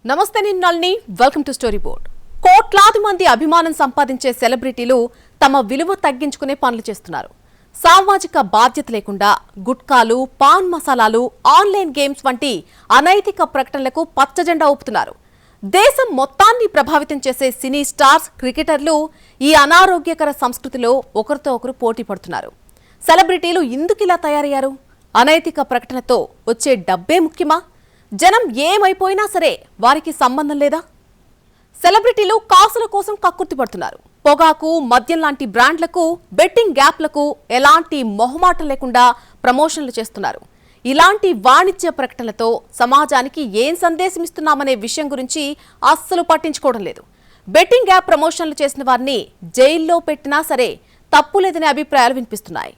నమస్తే నేను నల్ని welcome to story board. కోట్లాది మంది అభిమానం సంపాదించే సెలబ్రిటీలు తమ విలువ తగ్గించుకునే పనులు చేస్తున్నారు. సామాజిక బాధ్యత లేకుండా గుట్కాలు, పాన్ మసాలాలు, ఆన్లైన్ గేమ్స్ వంటి అనైతిక ప్రకటనలకు పచ్చజెండా ఊపుతున్నారు. దేశం మొత్తాన్ని ప్రభావితం చేసే సినీ స్టార్స్, క్రికెటర్లు ఈ అనారోగ్యకర సంస్కృతిలో ఒకరితో ఒకరు పోటీ పడుతున్నారు. సెలబ్రిటీలు ఎందుకిలా తయారయ్యారు? అనైతిక ప్రకటనతో వచ్చే డబ్బే ముఖ్యమా? జనం ఏమైపోయినా సరే వారికి సంబంధం లేదా? సెలబ్రిటీలు కాసుల కోసం కక్కుర్తి పడుతున్నారు. పొగాకు, మద్యం లాంటి బ్రాండ్లకు, బెట్టింగ్ యాప్లకు ఎలాంటి మొహమాటం లేకుండా ప్రమోషన్లు చేస్తున్నారు. ఇలాంటి వాణిజ్య ప్రకటనలతో సమాజానికి ఏం సందేశం ఇస్తున్నామనే విషయం గురించి అస్సలు పట్టించుకోవడం లేదు. బెట్టింగ్ యాప్ ప్రమోషన్లు చేసిన వారిని జైల్లో పెట్టినా సరే తప్పులేదనే అభిప్రాయాలు వినిపిస్తున్నాయి.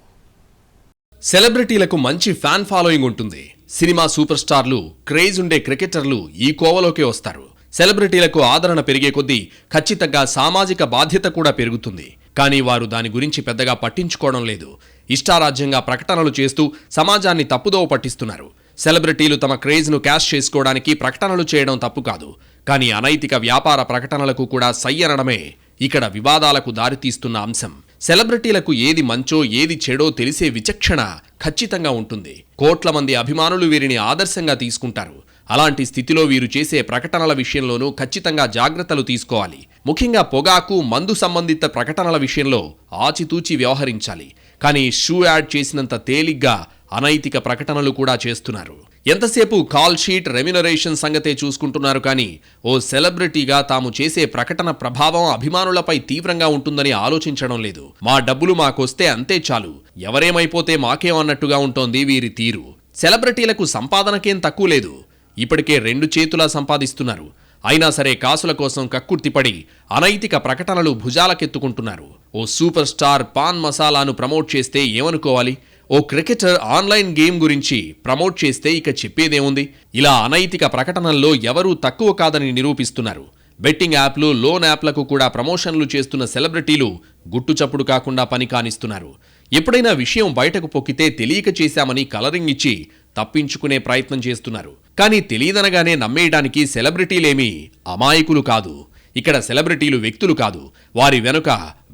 సెలబ్రిటీలకు మంచి ఫ్యాన్ ఫాలోయింగ్ ఉంటుంది. సినిమా సూపర్ స్టార్లు, క్రేజ్ ఉండే క్రికెటర్లు ఈ కోవలోకే వస్తారు. సెలబ్రిటీలకు ఆదరణ పెరిగే కొద్దీ ఖచ్చితంగా సామాజిక బాధ్యత కూడా పెరుగుతుంది. కానీ వారు దాని గురించి పెద్దగా పట్టించుకోవడం లేదు. ఇష్టారాజ్యంగా ప్రకటనలు చేస్తూ సమాజాన్ని తప్పుదోవ పట్టిస్తున్నారు. సెలబ్రిటీలు తమ క్రేజ్ను క్యాష్ చేసుకోవడానికి ప్రకటనలు చేయడం తప్పు కాదు. కానీ అనైతిక వ్యాపార ప్రకటనలకు కూడా సై అనడమే ఇక్కడ వివాదాలకు దారితీస్తున్న అంశం. సెలబ్రిటీలకు ఏది మంచో ఏది చెడో తెలిసే విచక్షణ ఖచ్చితంగా ఉంటుంది. కోట్ల మంది అభిమానులు వీరిని ఆదర్శంగా తీసుకుంటారు. అలాంటి స్థితిలో వీరు చేసే ప్రకటనల విషయంలోనూ ఖచ్చితంగా జాగ్రత్తలు తీసుకోవాలి. ముఖ్యంగా పొగాకు, మందు సంబంధిత ప్రకటనల విషయంలో ఆచితూచి వ్యవహరించాలి. కానీ షూ యాడ్ చేసినంత తేలిగ్గా అనైతిక ప్రకటనలు కూడా చేస్తున్నారు. ఎంతసేపు కాల్ షీట్, రెమ్యునరేషన్ సంగతే చూసుకుంటున్నారు. కానీ ఓ సెలబ్రిటీగా తాము చేసే ప్రకటన ప్రభావం అభిమానులపై తీవ్రంగా ఉంటుందని ఆలోచించడం లేదు. మా డబ్బులు మాకొస్తే అంతే చాలు, ఎవరేమైపోతే మాకేమన్నట్టుగా ఉంటోంది వీరి తీరు. సెలబ్రిటీలకు సంపాదనకేం తక్కువ లేదు. ఇప్పటికే 2 చేతులా సంపాదిస్తున్నారు. అయినా సరే కాసుల కోసం కక్కుర్తిపడి అనైతిక ప్రకటనలు భుజాలకెత్తుకుంటున్నారు. ఓ సూపర్ స్టార్ పాన్ మసాలాను ప్రమోట్ చేస్తే ఏమనుకోవాలి? ఓ క్రికెటర్ ఆన్లైన్ గేమ్ గురించి ప్రమోట్ చేస్తే ఇక చెప్పేదేముంది? ఇలా అనైతిక ప్రకటనల్లో ఎవరూ తక్కువ కాదని నిరూపిస్తున్నారు. బెట్టింగ్ యాప్లు, లోన్ యాప్లకు కూడా ప్రమోషన్లు చేస్తున్న సెలబ్రిటీలు గుట్టుచప్పుడు కాకుండా పని కానిస్తున్నారు. ఎప్పుడైనా విషయం బయటకు పొక్కితే తెలియక చేశామని కలరింగ్ ఇచ్చి తప్పించుకునే ప్రయత్నం చేస్తున్నారు. కానీ తెలియదనగానే నమ్మేయడానికి సెలబ్రిటీలేమీ అమాయకులు కాదు. ఇక్కడ సెలబ్రిటీలు వ్యక్తులు కాదు, వారి వెనుక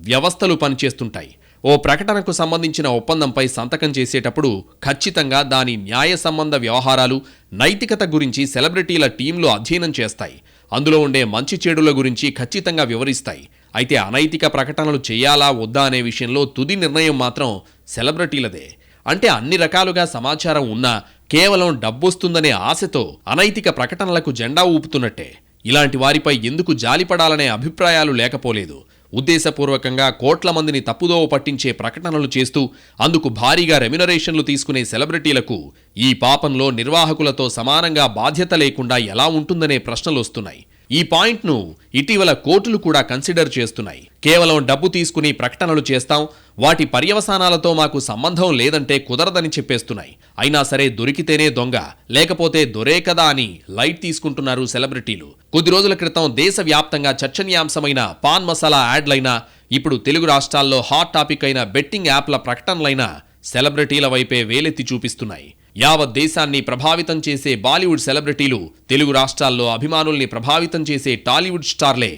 వ్యవస్థలు పనిచేస్తుంటాయి. ఓ ప్రకటనకు సంబంధించిన ఒప్పందంపై సంతకం చేసేటప్పుడు ఖచ్చితంగా దాని న్యాయ సంబంధ వ్యవహారాలు, నైతికత గురించి సెలబ్రిటీల టీంలు అధ్యయనం చేస్తాయి. అందులో ఉండే మంచి చెడుల గురించి ఖచ్చితంగా వివరిస్తాయి. అయితే అనైతిక ప్రకటనలు చేయాలా వద్దా అనే విషయంలో తుది నిర్ణయం మాత్రం సెలబ్రిటీలదే. అంటే అన్ని రకాలుగా సమాచారం ఉన్నా కేవలం డబ్బొస్తుందనే ఆశతో అనైతిక ప్రకటనలకు జెండా ఊపుతున్నట్టే. ఇలాంటి వారిపై ఎందుకు జాలిపడాలనే అభిప్రాయాలు లేకపోలేదు. ఉద్దేశపూర్వకంగా కోట్ల మందిని తప్పుదోవ పట్టించే ప్రకటనలు చేస్తూ అందుకు భారీగా రెమ్యునరేషన్లు తీసుకునే సెలబ్రిటీలకు ఈ పాపంలో నిర్వాహకులతో సమానంగా బాధ్యత లేకుండా ఎలా ఉంటుందనే ప్రశ్నలు వస్తున్నాయి. ఈ పాయింట్ను ఇటీవల కోర్టులు కూడా కన్సిడర్ చేస్తున్నాయి. కేవలం డబ్బు తీసుకుని ప్రకటనలు చేస్తాం, వాటి పర్యవసానాలతో మాకు సంబంధం లేదంటే కుదరదని చెప్పేస్తున్నాయి. అయినా సరే దొరికితేనే దొంగ, లేకపోతే దొరే కదా అని లైట్ తీసుకుంటున్నారు సెలబ్రిటీలు. కొద్ది రోజుల క్రితం దేశవ్యాప్తంగా చర్చనీయాంశమైన పాన్ మసాలా యాడ్లైనా, ఇప్పుడు తెలుగు రాష్ట్రాల్లో హాట్ టాపిక్ అయిన బెట్టింగ్ యాప్ల ప్రకటనలైనా సెలబ్రిటీల వైపే వేలెత్తి చూపిస్తున్నాయి. యావత్ దేశాన్ని ప్రభావితం చేసే బాలీవుడ్ సెలబ్రిటీలు, తెలుగు రాష్ట్రాల్లో అభిమానుల్ని ప్రభావితం చేసే టాలీవుడ్ స్టార్లే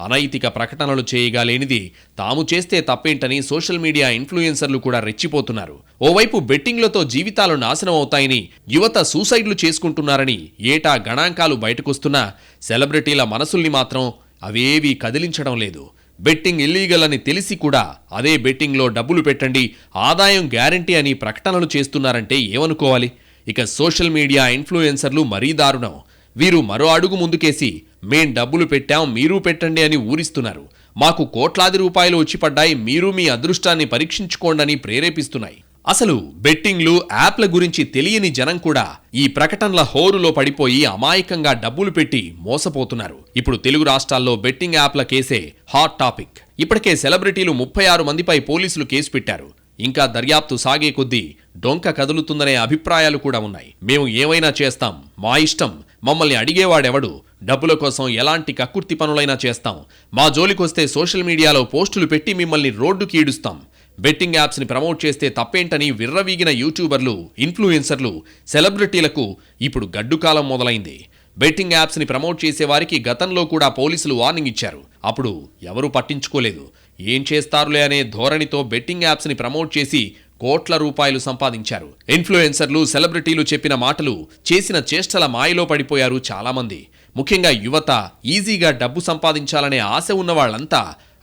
అనైతిక ప్రకటనలు చేయగాలేనిది తాము చేస్తే తప్పేంటని సోషల్ మీడియా ఇన్ఫ్లుయెన్సర్లు కూడా రెచ్చిపోతున్నారు. ఓవైపు బెట్టింగ్లతో జీవితాలు నాశనం అవుతాయని, యువత సూసైడ్లు చేసుకుంటున్నారని ఏటా గణాంకాలు బయటకొస్తున్నా సెలబ్రిటీల మనసుల్ని మాత్రం అవేవీ కదిలించడం లేదు. బెట్టింగ్ ఇల్లీగల్ అని తెలిసి కూడా అదే బెట్టింగ్లో డబ్బులు పెట్టండి, ఆదాయం గ్యారంటీ అని ప్రకటనలు చేస్తున్నారంటే ఏమనుకోవాలి? ఇక సోషల్ మీడియా ఇన్ఫ్లుయెన్సర్లు మరీ దారుణం. వీరు మరో అడుగు ముందుకేసి మేం డబ్బులు పెట్టాం, మీరు పెట్టండి అని ఊరిస్తున్నారు. మాకు కోట్లాది రూపాయలు వచ్చి పడ్డాయి, మీరు మీ అదృష్టాన్ని పరీక్షించుకోండని ప్రేరేపిస్తున్నాయి. అసలు బెట్టింగ్లు, యాప్ల గురించి తెలియని జనం కూడా ఈ ప్రకటనల హోరులో పడిపోయి అమాయకంగా డబ్బులు పెట్టి మోసపోతున్నారు. ఇప్పుడు తెలుగు రాష్ట్రాల్లో బెట్టింగ్ యాప్ల కేసే హాట్ టాపిక్. ఇప్పటికే సెలబ్రిటీలు 36 మందిపై పోలీసులు కేసు పెట్టారు. ఇంకా దర్యాప్తు సాగే కొద్దీ డొంక కదులుతుందనే అభిప్రాయాలు కూడా ఉన్నాయి. మేము ఏమైనా చేస్తాం, మా ఇష్టం, మమ్మల్ని అడిగేవాడెవడు, డబ్బుల కోసం ఎలాంటి కక్కుర్తి పనులైనా చేస్తాం, మా జోలికొస్తే సోషల్ మీడియాలో పోస్టులు పెట్టి మిమ్మల్ని రోడ్డుకి ఈడుస్తాం, బెట్టింగ్ యాప్స్ ని ప్రమోట్ చేస్తే తప్పేంటని విర్రవీగిన యూట్యూబర్లు, ఇన్ఫ్లుయెన్సర్లు, సెలబ్రిటీలకు ఇప్పుడు గడ్డుకాలం మొదలైంది. బెట్టింగ్ యాప్స్ ని ప్రమోట్ చేసే వారికి గతంలో కూడా పోలీసులు వార్నింగ్ ఇచ్చారు. అప్పుడు ఎవరూ పట్టించుకోలేదు. ఏం చేస్తారులే అనే ధోరణితో బెట్టింగ్ యాప్స్ ని ప్రమోట్ చేసి కోట్ల రూపాయలు సంపాదించారు. ఇన్ఫ్లుయెన్సర్లు, సెలబ్రిటీలు చెప్పిన మాటలు, చేసిన చేష్టల మాయలో పడిపోయారు చాలామంది. ముఖ్యంగా యువత ఈజీగా డబ్బు సంపాదించాలనే ఆశ ఉన్న వాళ్ళంతా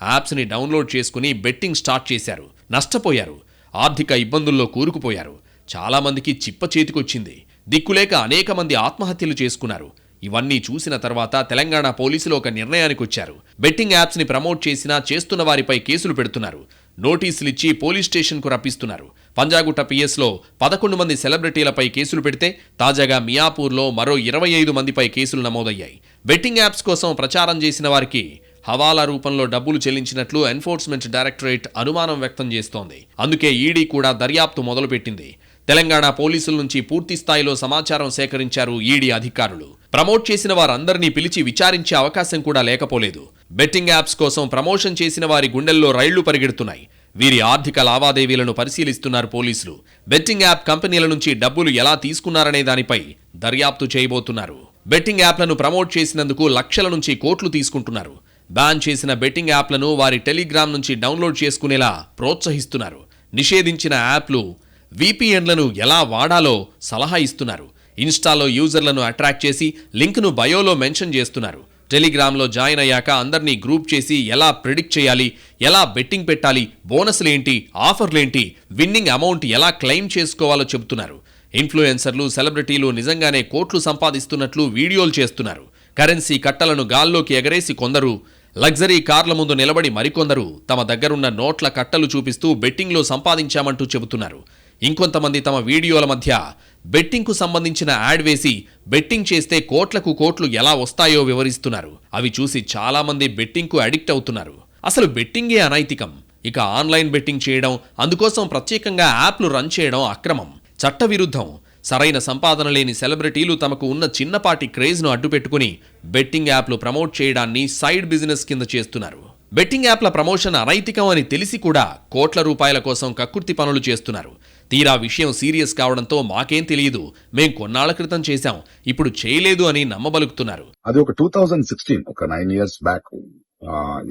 యాప్స్ ని డౌన్లోడ్ చేసుకుని బెట్టింగ్ స్టార్ట్ చేశారు. నష్టపోయారు. ఆర్థిక ఇబ్బందుల్లో కూరుకుపోయారు. చాలామందికి చిప్ప చేతికొచ్చింది. దిక్కులేక అనేక మంది ఆత్మహత్యలు చేసుకున్నారు. ఇవన్నీ చూసిన తర్వాత తెలంగాణ పోలీసులు ఒక నిర్ణయానికి వచ్చారు. బెట్టింగ్ యాప్స్ ని ప్రమోట్ చేసినా చేస్తున్న వారిపై కేసులు పెడుతున్నారు. నోటీసులిచ్చి పోలీస్ స్టేషన్కు రప్పిస్తున్నారు. పంజాగుట్ట పిఎస్లో 11 మంది సెలబ్రిటీలపై కేసులు పెడితే తాజాగా మియాపూర్లో మరో 25 మందిపై కేసులు నమోదయ్యాయి. బెట్టింగ్ యాప్స్ కోసం ప్రచారం చేసిన వారికి హవాలా రూపంలో డబ్బులు చెల్లించినట్లు ఎన్ఫోర్స్మెంట్ డైరెక్టరేట్ అనుమానం వ్యక్తం చేస్తోంది. అందుకే ఈడీ కూడా దర్యాప్తు మొదలుపెట్టింది. తెలంగాణ పోలీసుల నుంచి పూర్తి స్థాయిలో సమాచారం సేకరించారు ఈడీ అధికారులు. ప్రమోట్ చేసిన వారందరినీ పిలిచి విచారించే అవకాశం కూడా లేకపోలేదు. బెట్టింగ్ యాప్స్ కోసం ప్రమోషన్ చేసిన వారి గుండెల్లో రైళ్లు పరిగెడుతున్నాయి. వీరి ఆర్థిక లావాదేవీలను పరిశీలిస్తున్నారు పోలీసులు. బెట్టింగ్ యాప్ కంపెనీల నుంచి డబ్బులు ఎలా తీసుకున్నారనే దానిపై దర్యాప్తు చేయబోతున్నారు. బెట్టింగ్ యాప్లను ప్రమోట్ చేసినందుకు లక్షల నుంచి కోట్లు తీసుకుంటున్నారు. బ్యాన్ చేసిన బెట్టింగ్ యాప్లను వారి టెలిగ్రామ్ నుంచి డౌన్లోడ్ చేసుకునేలా ప్రోత్సహిస్తున్నారు. నిషేధించిన యాప్లు VPNలను ఎలా వాడాలో సలహా ఇస్తున్నారు. ఇన్స్టాలో యూజర్లను అట్రాక్ట్ చేసి లింక్ను బయోలో మెన్షన్ చేస్తున్నారు. టెలిగ్రామ్లో జాయిన్ అయ్యాక అందరినీ గ్రూప్ చేసి ఎలా ప్రిడిక్ట్ చేయాలి, ఎలా బెట్టింగ్ పెట్టాలి, బోనస్లేంటి, ఆఫర్లేంటి, విన్నింగ్ అమౌంట్ ఎలా క్లెయిమ్ చేసుకోవాలో చెబుతున్నారు. ఇన్ఫ్లుయెన్సర్లు, సెలబ్రిటీలు నిజంగానే కోట్లు సంపాదిస్తున్నట్లు వీడియోలు చేస్తున్నారు. కరెన్సీ కట్టలను గాల్లోకి ఎగరేసి కొందరు, లగ్జరీ కార్ల ముందు నిలబడి మరికొందరు తమ దగ్గరున్న నోట్ల కట్టలు చూపిస్తూ బెట్టింగ్లో సంపాదించామంటూ చెబుతున్నారు. ఇంకొంతమంది తమ వీడియోల మధ్య బెట్టింగ్కు సంబంధించిన యాడ్ వేసి బెట్టింగ్ చేస్తే కోట్లకు కోట్లు ఎలా వస్తాయో వివరిస్తున్నారు. అవి చూసి చాలామంది బెట్టింగ్కు అడిక్ట్ అవుతున్నారు. అసలు బెట్టింగే అనైతికం. ఇక ఆన్లైన్ బెట్టింగ్ చేయడం, అందుకోసం ప్రత్యేకంగా యాప్లు రన్ చేయడం అక్రమం, చట్టవిరుద్ధం. సరైన సంపాదన లేని సెలబ్రిటీలు తమకు ఉన్న చిన్నపాటి క్రేజ్ను అడ్డుపెట్టుకుని బెట్టింగ్ యాప్లు ప్రమోట్ చేయడాన్ని సైడ్ బిజినెస్ కింద చేస్తున్నారు. బెట్టింగ్ యాప్ల ప్రమోషన్ అనైతికం అని తెలిసి కూడా కోట్ల రూపాయల కోసం కక్కుర్తి పనులు చేస్తున్నారు. తీరా విషయం సీరియస్ కావడంతో మాకేం తెలియదు, మేం కొన్నాళ్ల క్రితం చేశాం, ఇప్పుడు చేయలేదు అని నమ్మబలుకుతున్నారు. అది ఒక 2016 ఒక 9 years బ్యాక్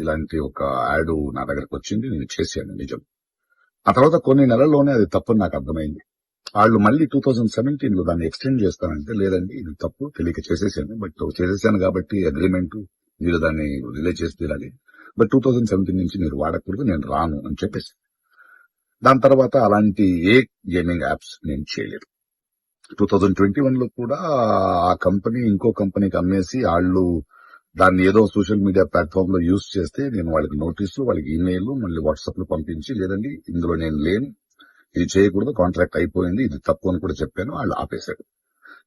ఇలాంటి ఒక యాడ్ నా దగ్గరకు వచ్చింది. నేను చేశాను, నిజం. ఆ తర్వాత కొన్ని నెలల్లోనే అది తప్పని నాకు అర్థమైంది. వాళ్ళు మళ్ళీ 2017లో దాన్ని ఎక్స్టెండ్ చేస్తానంటే, లేదండి ఇది తప్పు, తెలియక చేసేసాను, బట్ చేసేసాను కాబట్టి అగ్రిమెంట్, మీరు దాన్ని రిలే చేసి తీరాలి, బట్ 2017 నుంచి మీరు వాడకూడదు, నేను రాను అని చెప్పేసి. దాని తర్వాత అలాంటి ఏ గేమింగ్ యాప్స్ నేను చేయలేదు. 2021లో కూడా ఆ కంపెనీ ఇంకో కంపెనీకి అమ్మేసి వాళ్ళు దాన్ని ఏదో సోషల్ మీడియా ప్లాట్ఫామ్ లో యూజ్ చేస్తే నేను వాళ్ళకి నోటీసులు, వాళ్ళకి ఈమెయిల్, మళ్ళీ వాట్సాప్ లో పంపించి, లేదండి ఇందులో నేను లేను, ఇది చేయకూడదు, కాంట్రాక్ట్ అయిపోయింది, ఇది తప్పు అని కూడా చెప్పాను. వాళ్ళు ఆపేశారు.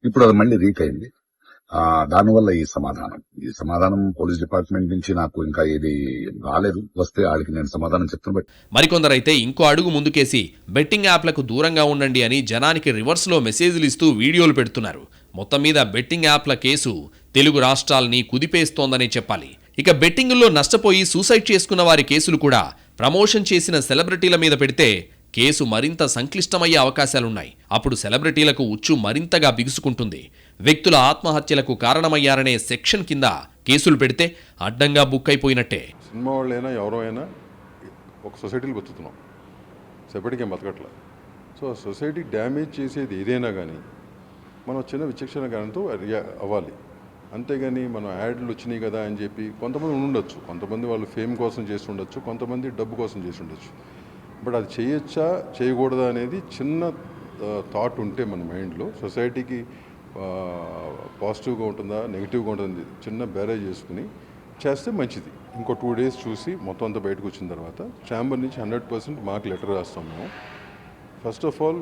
ఇప్పుడు అది మళ్ళీ రీక్ అయింది. దానివల్ల ఈ సమాధానం పోలీస్ డిపార్ట్మెంట్ నుంచి నాకు ఇంకా ఏది రాలేదు. వస్తే వాళ్ళకి నేను సమాధానం చెప్తాను. మరికొందరైతే ఇంకో అడుగు ముందుకేసి బెట్టింగ్ యాప్లకు దూరంగా ఉండండి అని జనానికి రివర్స్లో మెసేజ్లు ఇస్తూ వీడియోలు పెడుతున్నారు. మొత్తం మీద బెట్టింగ్ యాప్ల కేసు తెలుగు రాష్ట్రాల్ని కుదిపేస్తోందనే చెప్పాలి. ఇక బెట్టింగుల్లో నష్టపోయి సూసైడ్ చేసుకున్న వారి కేసులు కూడా ప్రమోషన్ చేసిన సెలబ్రిటీల మీద పెడితే కేసు మరింత సంక్లిష్టమయ్యే అవకాశాలున్నాయి. అప్పుడు సెలబ్రిటీలకు ఉచ్చు మరింతగా బిగుసుకుంటుంది. వ్యక్తుల ఆత్మహత్యలకు కారణమయ్యారనే సెక్షన్ కింద కేసులు పెడితే అడ్డంగా బుక్ అయిపోయినట్టే. సినిమా వాళ్ళైనా ఎవరో అయినా ఒక సొసైటీలో బతుకుతున్నాం, సెపరేట్గా బతకట్లా. సో సొసైటీ డ్యామేజ్ చేసేది ఏదైనా కానీ మనం చిన్న విచక్షణ జ్ఞానంతో అవ్వాలి. అంతేగాని మనం యాడ్లు వచ్చినాయి కదా అని చెప్పి కొంతమంది ఉండొచ్చు, కొంతమంది వాళ్ళు ఫేమ్ కోసం చేసి ఉండొచ్చు, కొంతమంది డబ్బు కోసం చేసి ఉండొచ్చు. బట్ అది చేయొచ్చా చేయకూడదా అనేది చిన్న థాట్ ఉంటే మన మైండ్లో సొసైటీకి పాజిటివ్గా ఉంటుందా నెగిటివ్గా ఉంటుందా చిన్న బ్యారేజ్ చేసుకుని చేస్తే మంచిది. ఇంకో 2 days చూసి మొత్తం అంతా బయటకు వచ్చిన తర్వాత ఛాంబర్ నుంచి 100% మాకు లెటర్ రాస్తాం మేము. ఫస్ట్ ఆఫ్ ఆల్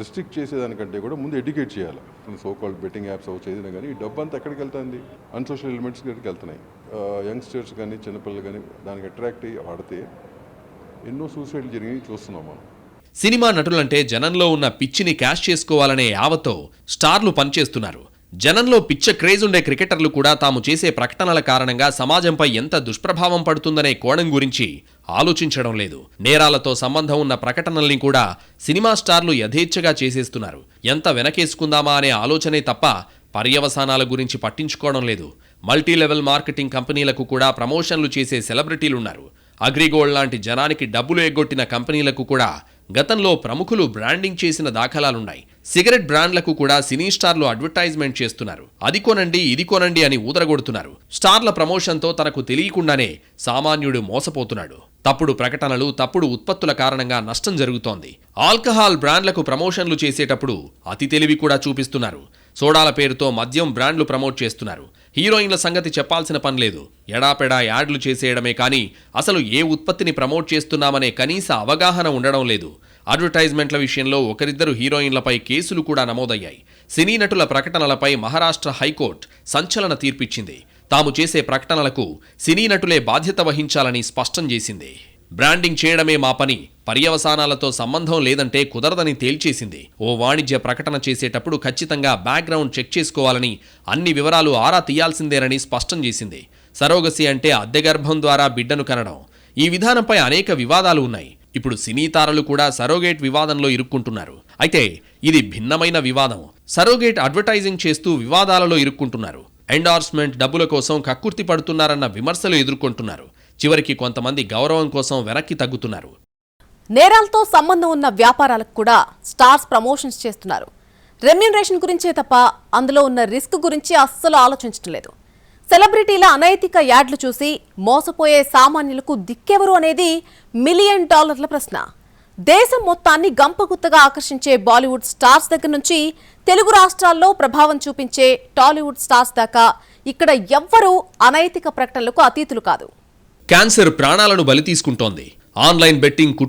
రిస్ట్రిక్ట్ చేసేదానికంటే కూడా ముందు ఎడ్యుకేట్ చేయాలి. సో కాల్డ్ బెట్టింగ్ యాప్స్ వచ్చేది కానీ ఈ డబ్బు అంతా ఎక్కడికి వెళ్తుంది, అన్సోషల్ ఎలిమెంట్స్ దగ్గరికి వెళ్తున్నాయి. యంగ్స్టర్స్ కానీ చిన్నపిల్లలు కానీ దానికి అట్రాక్ట్ అయ్యి వాడితే ఎన్నో సూసైడ్లు జరిగి చూస్తున్నాం మనం. సినిమా నటులంటే జనంలో ఉన్న పిచ్చిని క్యాష్ చేసుకోవాలనే యావతో స్టార్లు పనిచేస్తున్నారు. జనంలో పిచ్చ క్రేజ్ ఉండే క్రికెటర్లు కూడా తాము చేసే ప్రకటనల కారణంగా సమాజంపై ఎంత దుష్ప్రభావం పడుతుందనే కోణం గురించి ఆలోచించడం లేదు. నేరాలతో సంబంధం ఉన్న ప్రకటనల్ని కూడా సినిమా స్టార్లు యథేచ్ఛగా చేసేస్తున్నారు. ఎంత వెనకేసుకుందామా అనే ఆలోచనే తప్ప పర్యవసానాల గురించి పట్టించుకోవడం లేదు. మల్టీలెవెల్ మార్కెటింగ్ కంపెనీలకు కూడా ప్రమోషన్లు చేసే సెలబ్రిటీలున్నారు. అగ్రిగోల్డ్ లాంటి జనానికి డబ్బులు ఎగ్గొట్టిన కంపెనీలకు కూడా గతంలో ప్రముఖులు బ్రాండింగ్ చేసిన దాఖలాలున్నాయి. సిగరెట్ బ్రాండ్లకు కూడా సినీ స్టార్లు అడ్వర్టైజ్మెంట్ చేస్తున్నారు. అది కొనండి ఇది కొనండి అని ఊదరగొడుతున్నారు. స్టార్ల ప్రమోషన్తో తనకు తెలియకుండానే సామాన్యుడు మోసపోతున్నాడు. తప్పుడు ప్రకటనలు, తప్పుడు ఉత్పత్తుల కారణంగా నష్టం జరుగుతోంది. ఆల్కహాల్ బ్రాండ్లకు ప్రమోషన్లు చేసేటప్పుడు అతి తెలివి కూడా చూపిస్తున్నారు. సోడాల పేరుతో మద్యం బ్రాండ్లు ప్రమోట్ చేస్తున్నారు. హీరోయిన్ల సంగతి చెప్పాల్సిన పని లేదు. ఎడాపెడా యాడ్లు చేసేయడమే కానీ అసలు ఏ ఉత్పత్తిని ప్రమోట్ చేస్తున్నామనే కనీస అవగాహన ఉండడం లేదు. అడ్వర్టైజ్మెంట్ల విషయంలో ఒకరిద్దరు హీరోయిన్లపై కేసులు కూడా నమోదయ్యాయి. సినీ నటుల ప్రకటనలపై మహారాష్ట్ర హైకోర్టు సంచలన తీర్పిచ్చింది. తాము చేసే ప్రకటనలకు సినీ నటులే బాధ్యత వహించాలని స్పష్టం చేసింది. బ్రాండింగ్ చేయడమే మా పని, పర్యవసానాలతో సంబంధం లేదంటే కుదరదని తేల్చేసింది. ఓ వాణిజ్య ప్రకటన చేసేటప్పుడు ఖచ్చితంగా బ్యాక్గ్రౌండ్ చెక్ చేసుకోవాలని, అన్ని వివరాలు ఆరా తీయాల్సిందేనని స్పష్టం చేసింది. సరోగసి అంటే అద్దె గర్భం ద్వారా బిడ్డను కనడం. ఈ విధానంపై అనేక వివాదాలు ఉన్నాయి. ఇప్పుడు సినీ తారలు కూడా సరోగేట్ వివాదంలో ఇరుక్కుంటున్నారు. అయితే ఇది భిన్నమైన వివాదం. సరోగేట్ అడ్వర్టైజింగ్ చేస్తూ వివాదాలలో ఇరుక్కుంటున్నారు. ఎండార్స్మెంట్ డబ్బుల కోసం కక్కుర్తి పడుతున్నారన్న విమర్శలు ఎదుర్కొంటున్నారు. చివరికి కొంతమంది గౌరవం కోసం వెనక్కి తగ్గుతున్నారు. నేరాలతో సంబంధం ఉన్న వ్యాపారాలకు కూడా స్టార్స్ ప్రమోషన్స్ చేస్తున్నారు. రెమ్యూనరేషన్ గురించే తప్ప అందులో ఉన్న రిస్క్ గురించి అస్సలు ఆలోచించడం లేదు. సెలబ్రిటీల అనైతిక యాడ్లు చూసి మోసపోయే సామాన్యులకు దిక్కెవరు అనేది $1 మిలియన్ ప్రశ్న. దేశం మొత్తాన్ని గంపగుత్తగా ఆకర్షించే బాలీవుడ్ స్టార్స్ దగ్గర నుంచి తెలుగు రాష్ట్రాల్లో ప్రభావం చూపించే టాలీవుడ్ స్టార్స్ దాకా ఇక్కడ ఎవ్వరూ అనైతిక ప్రకటనలకు అతీతులు కాదు. క్యాన్సర్ ప్రాణాలను బలి తీసుకుంటోంది. ఆన్లైన్ బెట్టింగ్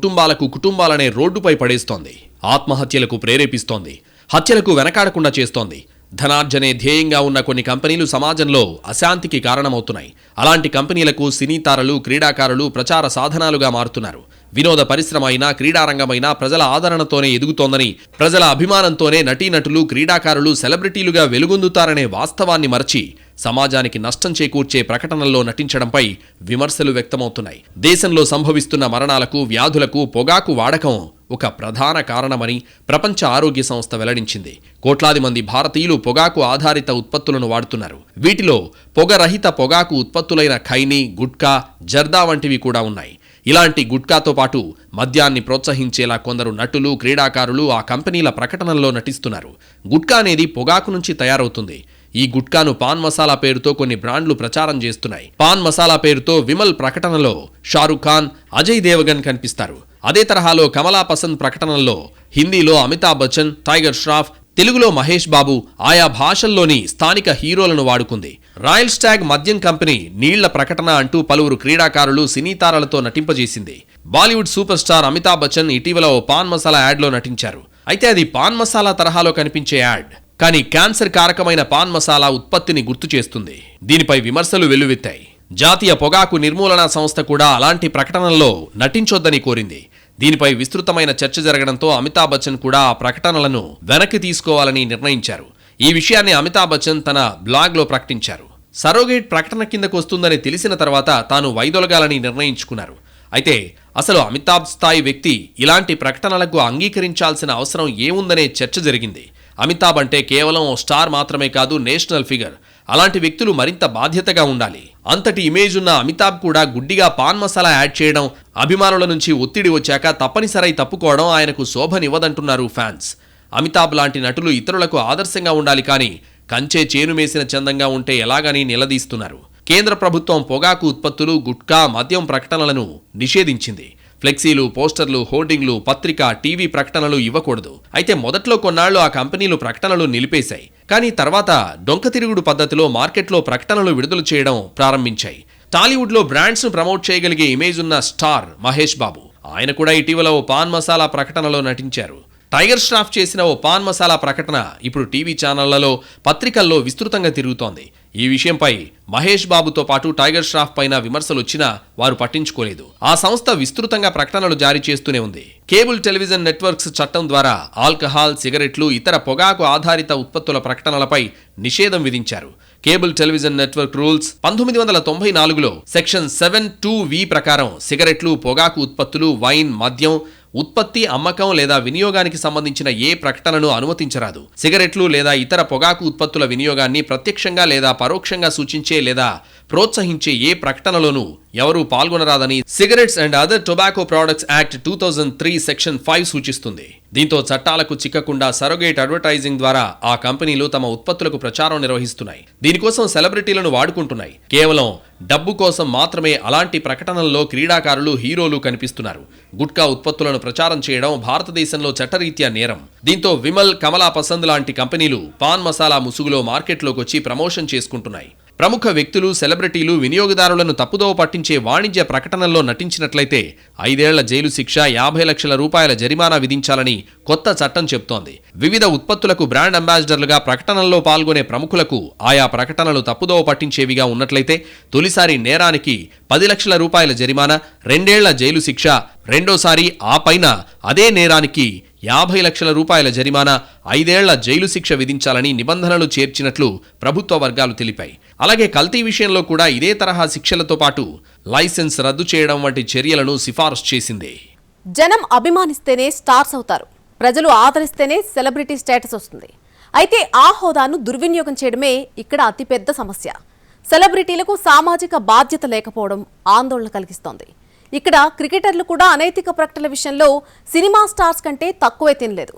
కుటుంబాలనే రోడ్డుపై పడేస్తోంది. ఆత్మహత్యలకు ప్రేరేపిస్తోంది. హత్యలకు వెనకాడకుండా చేస్తోంది. ధనార్జనే ధ్యేయంగా ఉన్న కొన్ని కంపెనీలు సమాజంలో అశాంతికి కారణమవుతున్నాయి. అలాంటి కంపెనీలకు సినీ తారలు, క్రీడాకారులు ప్రచార సాధనాలుగా మారుతున్నారు. వినోద పరిశ్రమ అయినా, క్రీడారంగమైనా ప్రజల ఆదరణతోనే ఎదుగుతోందని, ప్రజల అభిమానంతోనే నటీనటులు, క్రీడాకారులు సెలబ్రిటీలుగా వెలుగొందుతారనే వాస్తవాన్ని మరచి సమాజానికి నష్టం చేకూర్చే ప్రకటనల్లో నటించడంపై విమర్శలు వ్యక్తమవుతున్నాయి. దేశంలో సంభవిస్తున్న మరణాలకు, వ్యాధులకు పొగాకు వాడకం ఒక ప్రధాన కారణమని ప్రపంచ ఆరోగ్య సంస్థ వెల్లడించింది. కోట్లాది మంది భారతీయులు పొగాకు ఆధారిత ఉత్పత్తులను వాడుతున్నారు. వీటిలో పొగరహిత పొగాకు ఉత్పత్తులైన ఖైనీ, గుట్కా, జర్దా వంటివి కూడా ఉన్నాయి. ఇలాంటి గుట్కాతో పాటు మద్యాన్ని ప్రోత్సహించేలా కొందరు నటులు, క్రీడాకారులు ఆ కంపెనీల ప్రకటనల్లో నటిస్తున్నారు. గుట్కా అనేది పొగాకు నుంచి తయారవుతుంది. ఈ గుట్కాను పాన్ మసాలా పేరుతో కొన్ని బ్రాండ్లు ప్రచారం చేస్తున్నాయి. పాన్ మసాలా పేరుతో విమల్ ప్రకటనలో షారుఖ్ ఖాన్, అజయ్ దేవగన్ కనిపిస్తారు. అదే తరహాలో కమలా పసంద్ ప్రకటనల్లో హిందీలో అమితాబ్ బచ్చన్, టైగర్ ష్రాఫ్, తెలుగులో మహేష్ బాబు ఆయా భాషల్లోని స్థానిక హీరోలను వాడుకుంది. రాయల్ స్టాగ్ మద్యం కంపెనీ నీళ్ల ప్రకటన అంటూ పలువురు క్రీడాకారులు, సినీ తారలతో నటింపజేసింది. బాలీవుడ్ సూపర్ స్టార్ అమితాబ్ బచ్చన్ ఇటీవల ఓ పాన్ మసాలా యాడ్లో నటించారు. అయితే అది పాన్ మసాలా తరహాలో కనిపించే యాడ్, కానీ క్యాన్సర్ కారకమైన పాన్ మసాలా ఉత్పత్తిని గుర్తు చేస్తుంది. దీనిపై విమర్శలు వెల్లువెత్తాయి. జాతీయ పొగాకు నిర్మూలన సంస్థ కూడా అలాంటి ప్రకటనల్లో నటించొద్దని కోరింది. దీనిపై విస్తృతమైన చర్చ జరగడంతో అమితాబ్ బచ్చన్ కూడా ఆ ప్రకటనలను వెనక్కి తీసుకోవాలని నిర్ణయించారు. ఈ విషయాన్ని అమితాబ్ బచ్చన్ తన బ్లాగ్లో ప్రకటించారు. సరోగేట్ ప్రకటన కిందకు వస్తుందని తెలిసిన తర్వాత తాను వైదొలగాలని నిర్ణయించుకున్నారు. అయితే అసలు అమితాబ్ స్థాయి వ్యక్తి ఇలాంటి ప్రకటనలకు అంగీకరించాల్సిన అవసరం ఏముందనే చర్చ జరిగింది. అమితాబ్ అంటే కేవలం ఓ స్టార్ మాత్రమే కాదు, నేషనల్ ఫిగర్. అలాంటి వ్యక్తులు మరింత బాధ్యతగా ఉండాలి. అంతటి ఇమేజ్ ఉన్న అమితాబ్ కూడా గుడ్డిగా పాన్ మసాలా యాడ్ చేయడం, అభిమానుల నుంచి ఒత్తిడి వచ్చాక తప్పనిసరై తప్పుకోవడం ఆయనకు శోభనివ్వదంటున్నారు ఫ్యాన్స్. అమితాబ్ లాంటి నటులు ఇతరులకు ఆదర్శంగా ఉండాలి, కానీ కంచే చేను మేసిన చందంగా ఉంటే ఎలాగని నిలదీస్తున్నారు. కేంద్ర ప్రభుత్వం పొగాకు ఉత్పత్తులు, గుట్కా, మద్యం ప్రకటనలను నిషేధించింది. ఫ్లెక్సీలు, పోస్టర్లు, హోర్డింగ్లు, పత్రిక, టీవీ ప్రకటనలు ఇవ్వకూడదు. అయితే మొదట్లో కొన్నాళ్లు ఆ కంపెనీలు ప్రకటనలు నిలిపేశాయి. కానీ తర్వాత డొంకతిరుగుడు పద్ధతిలో మార్కెట్లో ప్రకటనలు విడుదల చేయడం ప్రారంభించాయి. టాలీవుడ్లో బ్రాండ్స్ను ప్రమోట్ చేయగలిగే ఇమేజ్ ఉన్న స్టార్ మహేష్ బాబు, ఆయన కూడా ఇటీవల ఓ పాన్ మసాలా ప్రకటనలో నటించారు. టైగర్ ష్రాఫ్ చేసిన ఓ పాన్ మసాలా ప్రకటన ఇప్పుడు టీవీ ఛానళ్లలో, పత్రికల్లో విస్తృతంగా తిరుగుతోంది. ఈ విషయంపై మహేష్ బాబుతో పాటు టైగర్ ష్రాఫ్ పైన విమర్శలు వచ్చినా వారు పట్టించుకోలేదు. ఆ సంస్థ విస్తృతంగా ప్రకటనలు జారీ చేస్తూనే ఉంది. కేబుల్ టెలివిజన్ నెట్వర్క్స్ చట్టం ద్వారా ఆల్కహాల్, సిగరెట్లు, ఇతర పొగాకు ఆధారిత ఉత్పత్తుల ప్రకటనలపై నిషేధం విధించారు. కేబుల్ టెలివిజన్ నెట్వర్క్ రూల్స్ 1994లో సెక్షన్ 7(2)(v) ప్రకారం సిగరెట్లు, పొగాకు ఉత్పత్తులు, వైన్, మద్యం, ఉత్పత్తి, అమ్మకం లేదా వినియోగానికి సంబంధించిన ఏ ప్రకటనను అనుమతించరాదు. సిగరెట్లు లేదా ఇతర పొగాకు ఉత్పత్తుల వినియోగాన్ని ప్రత్యక్షంగా లేదా పరోక్షంగా సూచించే లేదా ప్రోత్సహించే ఏ ప్రకటనలోనూ ఎవరూ పాల్గొనరాదని cigarettes and other tobacco products act 2003 section 5 సూచిస్తుంది. దీంతో చట్టాలకు చిక్కకుండా సరోగేట్ అడ్వర్టైజింగ్ ద్వారా ఆ కంపెనీలు తమ ఉత్పత్తులకు ప్రచారం నిర్వహిస్తున్నాయి. దీనికోసం సెలబ్రిటీలను వాడుకుంటున్నాయి. కేవలం డబ్బు కోసం మాత్రమే అలాంటి ప్రకటనల్లో క్రీడాకారులు, హీరోలు కనిపిస్తున్నారు. గుట్కా ఉత్పత్తులను ప్రచారం చేయడం భారతదేశంలో చట్టరీత్యా నేరం. దీంతో విమల్, కమలా పసంద్ లాంటి కంపెనీలు పాన్ మసాలా ముసుగులో మార్కెట్లోకి వచ్చి ప్రమోషన్ చేసుకుంటున్నాయి. ప్రముఖ వ్యక్తులు, సెలబ్రిటీలు వినియోగదారులను తప్పుదోవ పట్టించే వాణిజ్య ప్రకటనల్లో నటించినట్లయితే 5 ఏళ్ల జైలు శిక్ష, 50 లక్షల రూపాయల జరిమానా విధించాలని కొత్త చట్టం చెబుతోంది. వివిధ ఉత్పత్తులకు బ్రాండ్ అంబాసిడర్లుగా ప్రకటనల్లో పాల్గొనే ప్రముఖులకు ఆయా ప్రకటనలు తప్పుదోవ పట్టించేవిగా ఉన్నట్లయితే తొలిసారి నేరానికి 10 లక్షల రూపాయల జరిమానా, 2 ఏళ్ల జైలు శిక్ష, రెండోసారి ఆ పైన అదే నేరానికి 50 లక్షల రూపాయల జరిమానా, 5 ఏళ్ల జైలు శిక్ష విధించాలని నిబంధనలు చేర్చినట్లు ప్రభుత్వ వర్గాలు తెలిపాయి. అలాగే కల్తీ విషయంలో కూడా ఇదే తరహా శిక్షలతో పాటు లైసెన్స్ రద్దు చేయడం వంటి చర్యలను సిఫారసు చేసింది. జనం అభిమానిస్తేనే స్టార్స్ అవుతారు. ప్రజలు ఆదరిస్తేనే సెలబ్రిటీ స్టేటస్ వస్తుంది. అయితే ఆ హోదాను దుర్వినియోగం చేయడమే ఇక్కడ అతిపెద్ద సమస్య. సెలబ్రిటీలకు సామాజిక బాధ్యత లేకపోవడం ఆందోళన కలిగిస్తోంది. ఇక్కడ క్రికెటర్లు కూడా అనైతిక ప్రకటనల విషయంలో సినిమా స్టార్స్ కంటే తక్కువే తినలేదు.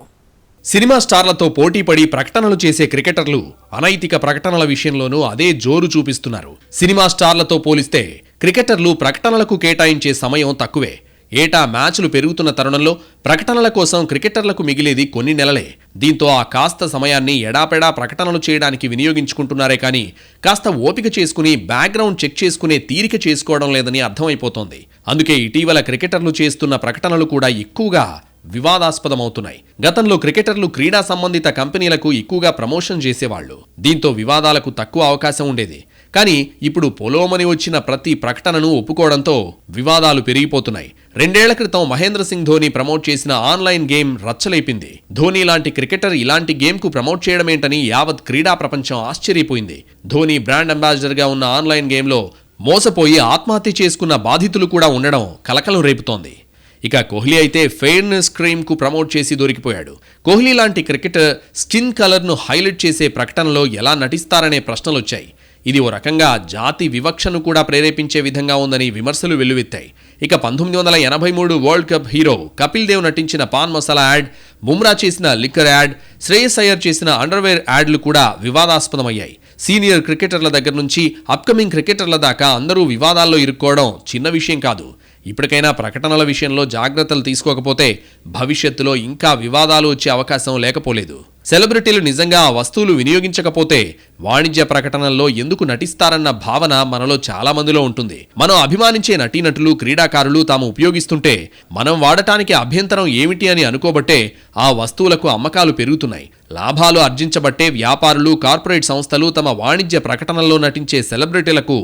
సినిమా స్టార్లతో పోటీపడి ప్రకటనలు చేసే క్రికెటర్లు అనైతిక ప్రకటనల విషయంలోనూ అదే జోరు చూపిస్తున్నారు. సినిమా స్టార్లతో పోలిస్తే క్రికెటర్లు ప్రకటనలకు కేటాయించే సమయం తక్కువే. ఏటా మ్యాచ్లు పెరుగుతున్న తరుణంలో ప్రకటనల కోసం క్రికెటర్లకు మిగిలేది కొన్ని నెలలే. దీంతో ఆ కాస్త సమయాన్ని ఎడాపెడా ప్రకటనలు చేయడానికి వినియోగించుకుంటున్నారే కానీ కాస్త ఓపిక చేసుకుని బ్యాక్గ్రౌండ్ చెక్ చేసుకునే తీరిక చేసుకోవడం లేదని అర్థమైపోతోంది. అందుకే ఇటీవల క్రికెటర్లు చేస్తున్న ప్రకటనలు కూడా ఎక్కువగా వివాదాస్పదమవుతున్నాయి. గతంలో క్రికెటర్లు క్రీడా సంబంధిత కంపెనీలకు ఎక్కువగా ప్రమోషన్ చేసేవాళ్లు. దీంతో వివాదాలకు తక్కువ అవకాశం ఉండేది. కానీ ఇప్పుడు పొలోమని వచ్చిన ప్రతి ప్రకటనను ఒప్పుకోవడంతో వివాదాలు పెరిగిపోతున్నాయి. 2 ఏళ్ల క్రితం మహేంద్ర సింగ్ ధోని ప్రమోట్ చేసిన ఆన్లైన్ గేమ్ రచ్చలేపింది. ధోని లాంటి క్రికెటర్ ఇలాంటి గేమ్కు ప్రమోట్ చేయడమేంటని యావత్ క్రీడా ప్రపంచం ఆశ్చర్యపోయింది. ధోని బ్రాండ్ అంబాసిడర్గా ఉన్న ఆన్లైన్ గేమ్లో మోసపోయి ఆత్మహత్య చేసుకున్న బాధితులు కూడా ఉండడం కలకలం రేపుతోంది. ఇక కోహ్లీ అయితే ఫెయిర్నెస్ క్రీమ్కు ప్రమోట్ చేసి దొరికిపోయాడు. కోహ్లీ లాంటి క్రికెటర్ స్కిన్ కలర్ను హైలైట్ చేసే ప్రకటనలో ఎలా నటిస్తారనే ప్రశ్నలొచ్చాయి. ఇది ఓ రకంగా జాతి వివక్షను కూడా ప్రేరేపించే విధంగా ఉందని విమర్శలు వెల్లువెత్తాయి. ఇక 1983 world cup hero Kapil Dev నటించిన పాన్ మసాలా యాడ్, బుమ్రా చేసిన లిక్కర్ యాడ్, శ్రేయస్ అయ్యర్ చేసిన అండర్వేర్ యాడ్లు కూడా వివాదాస్పదమయ్యాయి. సీనియర్ క్రికెటర్ల దగ్గర నుంచి అప్కమింగ్ క్రికెటర్ల దాకా అందరూ వివాదాల్లో ఇరుక్కోవడం చిన్న విషయం కాదు. ఇప్పటికైనా ప్రకటనల విషయంలో జాగ్రత్తలు తీసుకోకపోతే భవిష్యత్తులో ఇంకా వివాదాలు వచ్చే అవకాశం లేకపోలేదు. సెలబ్రిటీలు నిజంగా ఆ వస్తువులు వినియోగించకపోతే వాణిజ్య ప్రకటనల్లో ఎందుకు నటిస్తారన్న భావన మనలో చాలా మందిలో ఉంటుంది. మనం అభిమానించే నటీనటులు, క్రీడాకారులు తాము ఉపయోగిస్తుంటే మనం వాడటానికి అభ్యంతరం ఏమిటి అని అనుకోబట్టే ఆ వస్తువులకు అమ్మకాలు పెరుగుతున్నాయి. లాభాలు ఆర్జించబట్టే వ్యాపారులు, కార్పొరేట్ సంస్థలు తమ వాణిజ్య ప్రకటనల్లో నటించే సెలబ్రిటీలకు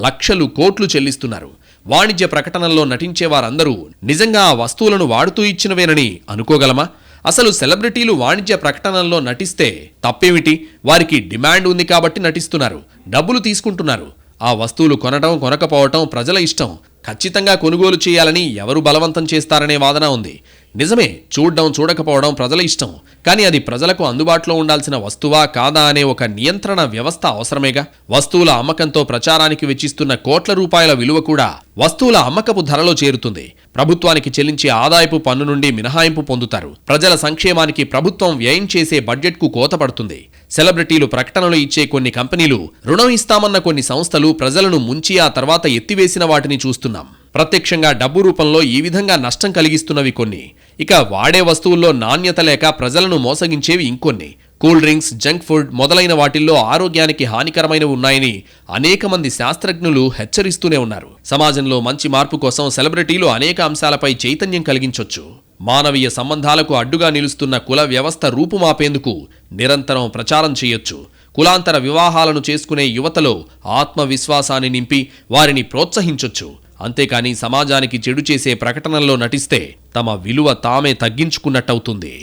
లక్షలు, కోట్లు చెల్లిస్తున్నారు. వాణిజ్య ప్రకటనల్లో నటించే వారందరూ నిజంగా ఆ వస్తువులను వాడుతూ ఇచ్చినవేనని అనుకోగలమా? అసలు సెలబ్రిటీలు వాణిజ్య ప్రకటనల్లో నటిస్తే తప్పేమిటి? వారికి డిమాండ్ ఉంది కాబట్టి నటిస్తున్నారు, డబ్బులు తీసుకుంటున్నారు. ఆ వస్తువులు కొనటం, కొనకపోవటం ప్రజల ఇష్టం. ఖచ్చితంగా కొనుగోలు చేయాలని ఎవరు బలవంతం చేస్తారనే వాదన ఉంది. నిజమే, చూడడం, చూడకపోవడం ప్రజల ఇష్టం. కానీ అది ప్రజలకు అందుబాటులో ఉండాల్సిన వస్తువా కాదా అనే ఒక నియంత్రణ వ్యవస్థ అవసరమేగా. వస్తువుల అమ్మకంతో ప్రచారానికి వెచ్చిస్తున్న కోట్ల రూపాయల విలువ కూడా వస్తువుల అమ్మకపు ధరలో చేరుతుంది. ప్రభుత్వానికి చెల్లించే ఆదాయపు పన్ను నుండి మినహాయింపు పొందుతారు. ప్రజల సంక్షేమానికి ప్రభుత్వం వ్యయం చేసే బడ్జెట్కు కోత పడుతుంది. సెలబ్రిటీలు ప్రకటనలు ఇచ్చే కొన్ని కంపెనీలు, రుణం ఇస్తామన్న కొన్ని సంస్థలు ప్రజలను ముంచి ఆ తర్వాత ఎత్తివేసిన వాటిని చూస్తున్నాం. ప్రత్యక్షంగా డబ్బు రూపంలో ఈ విధంగా నష్టం కలిగిస్తున్నవి కొన్ని. ఇక వాడే వస్తువుల్లో నాణ్యత లేక ప్రజలను మోసగించేవి ఇంకొన్ని. కూల్ డ్రింక్స్, జంక్ ఫుడ్ మొదలైన వాటిల్లో ఆరోగ్యానికి హానికరమైనవి ఉన్నాయని అనేక మంది శాస్త్రజ్ఞులు హెచ్చరిస్తూనే ఉన్నారు. సమాజంలో మంచి మార్పు కోసం సెలబ్రిటీలు అనేక అంశాలపై చైతన్యం కలిగించొచ్చు. మానవీయ సంబంధాలకు అడ్డుగా నిలుస్తున్న కుల వ్యవస్థ రూపుమాపేందుకు నిరంతరం ప్రచారం చేయొచ్చు. కులాంతర వివాహాలను చేసుకునే యువతలో ఆత్మవిశ్వాసాన్ని నింపి వారిని ప్రోత్సహించొచ్చు. అంతేకాని సమాజానికి చెడు చేసే ప్రకటనల్లో నటిస్తే తమ విలువ తామే తగ్గించుకున్నట్టవుతుంది.